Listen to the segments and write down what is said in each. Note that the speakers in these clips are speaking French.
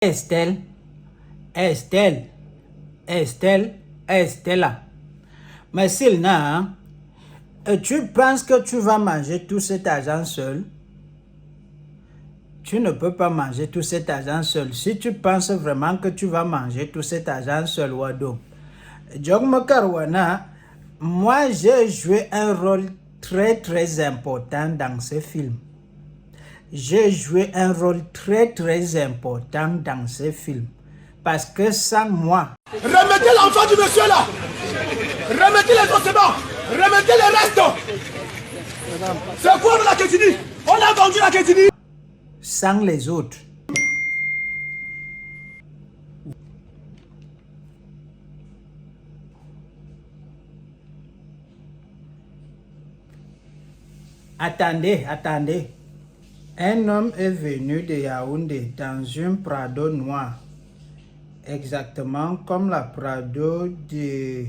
Estelle, Estelle, Estelle, Estella. Mais Sylna, hein, tu penses que tu vas manger tout cet argent seul? Tu ne peux pas manger tout cet argent seul. Si tu penses vraiment que tu vas manger tout cet argent seul, Wado. Moi, j'ai joué un rôle très important dans ce film. J'ai joué un rôle très important dans ce film. Parce que sans moi... Remettez l'enfant du monsieur là. Remettez les ossements. Remettez les restes. C'est quoi la Kétini? On a vendu la Kétini. Sans les autres. Attendez. Un homme est venu de Yaoundé dans un Prado noir. Exactement comme la Prado de...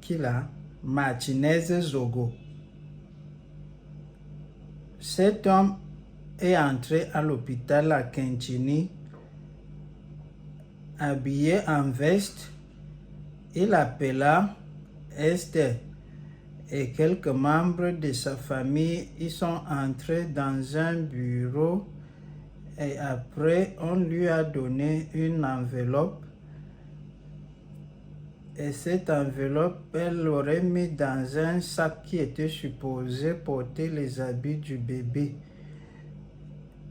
Qui là? Martinez Zogo. Cet homme est entré à l'hôpital à Kintini, habillé en veste. Il appela Esther et quelques membres de sa famille. Ils sont entrés dans un bureau et après on lui a donné une enveloppe. Et cette enveloppe, elle l'aurait mis dans un sac qui était supposé porter les habits du bébé.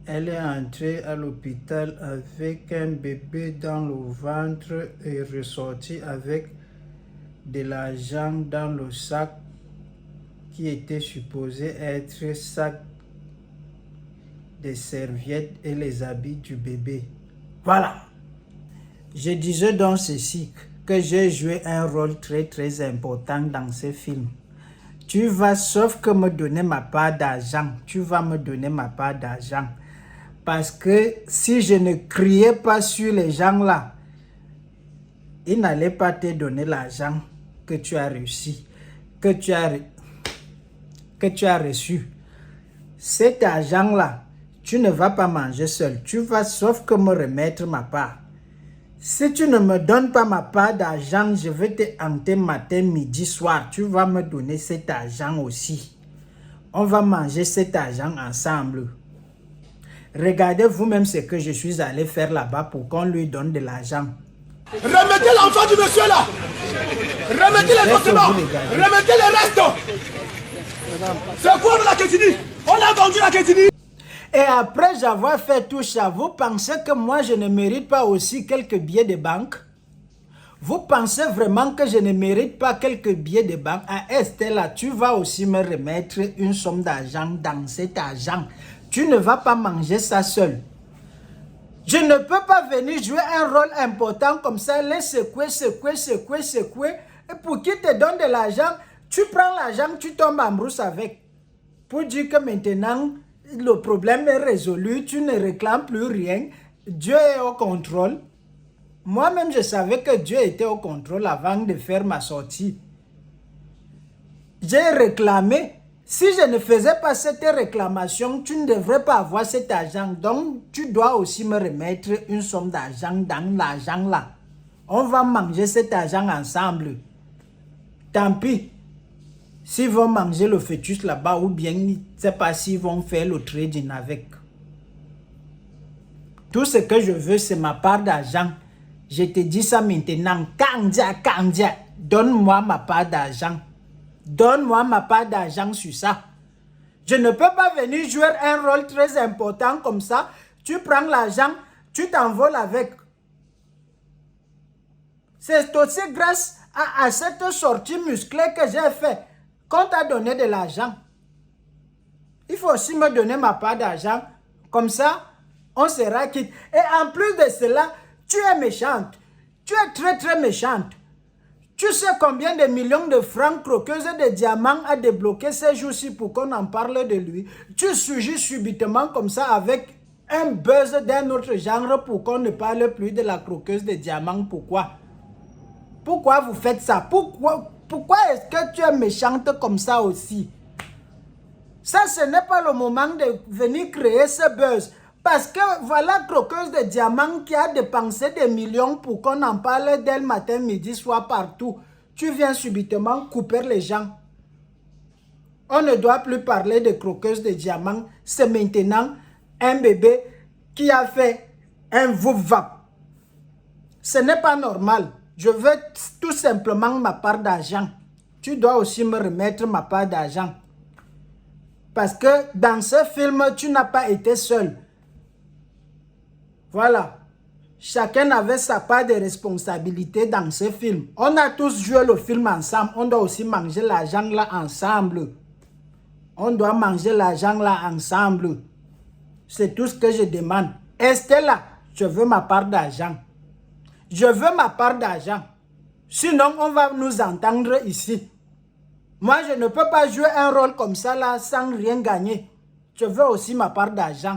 Elle est entrée à l'hôpital avec un bébé dans le ventre et ressortie avec de l'argent dans le sac qui était supposé être sac de serviettes et les habits du bébé. Voilà. Je disais donc ceci, que j'ai joué un rôle très important dans ce film. Tu vas sauf que me donner ma part d'argent. Tu vas me donner ma part d'argent. Parce que si je ne criais pas sur les gens là, ils n'allaient pas te donner l'argent que tu as réussi, que tu as reçu. Cet argent là, tu ne vas pas manger seul. Tu vas sauf que me remettre ma part. Si tu ne me donnes pas ma part d'argent, je vais te hanter matin, midi, soir. Tu vas me donner cet argent aussi. On va manger cet argent ensemble. Regardez vous-même ce que je suis allé faire là-bas pour qu'on lui donne de l'argent. Remettez l'enfant du monsieur là. Remettez les ossements. Remettez les restes. C'est quoi la Kétini? On a vendu la Kétini. Et après avoir fait tout ça, vous pensez que moi je ne mérite pas aussi quelques billets de banque? Vous pensez vraiment que je ne mérite pas quelques billets de banque? À Estella, tu vas aussi me remettre une somme d'argent dans cet argent. Tu ne vas pas manger ça seul. Je ne peux pas venir jouer un rôle important comme ça, les secouer. Et pour qui te donne de l'argent, tu prends l'argent, tu tombes en brousse avec. Pour dire que maintenant, le problème est résolu, tu ne réclames plus rien. Dieu est au contrôle. Moi-même, je savais que Dieu était au contrôle avant de faire ma sortie. J'ai réclamé. Si je ne faisais pas cette réclamation, tu ne devrais pas avoir cet argent. Donc, tu dois aussi me remettre une somme d'argent dans l'argent là. On va manger cet argent ensemble. Tant pis. S'ils vont manger le fœtus là-bas ou bien, je ne sais pas s'ils vont faire le trading avec. Tout ce que je veux, c'est ma part d'argent. Je te dis ça maintenant. Kandia, donne-moi ma part d'argent. Donne-moi ma part d'argent sur ça. Je ne peux pas venir jouer un rôle très important comme ça. Tu prends l'argent, tu t'envoles avec. C'est aussi grâce à cette sortie musclée que j'ai fait qu'on t'a donné de l'argent. Il faut aussi me donner ma part d'argent. Comme ça, on sera quitte. Et en plus de cela, tu es méchante. Tu es très méchante. Tu sais combien de millions de francs croqueuse de diamants a débloqué ces jours-ci pour qu'on en parle de lui. Tu surgis subitement comme ça avec un buzz d'un autre genre pour qu'on ne parle plus de la croqueuse de diamants. Pourquoi? Pourquoi vous faites ça? Pourquoi est-ce que tu es méchante comme ça aussi? Ça, ce n'est pas le moment de venir créer ce buzz. Parce que voilà, croqueuse de diamants qui a dépensé des millions pour qu'on en parle dès le matin, midi, soir, partout. Tu viens subitement couper les gens. On ne doit plus parler de croqueuse de diamants. C'est maintenant un bébé qui a fait un vouv-vap. Ce n'est pas normal. Je veux tout simplement ma part d'argent. Tu dois aussi me remettre ma part d'argent. Parce que dans ce film, tu n'as pas été seul. Voilà. Chacun avait sa part de responsabilité dans ce film. On a tous joué le film ensemble. On doit aussi manger l'argent là ensemble. On doit manger l'argent là ensemble. C'est tout ce que je demande. Estella, je veux ma part d'argent. Je veux ma part d'argent. Sinon, on va nous entendre ici. Moi, je ne peux pas jouer un rôle comme ça là sans rien gagner. Je veux aussi ma part d'argent.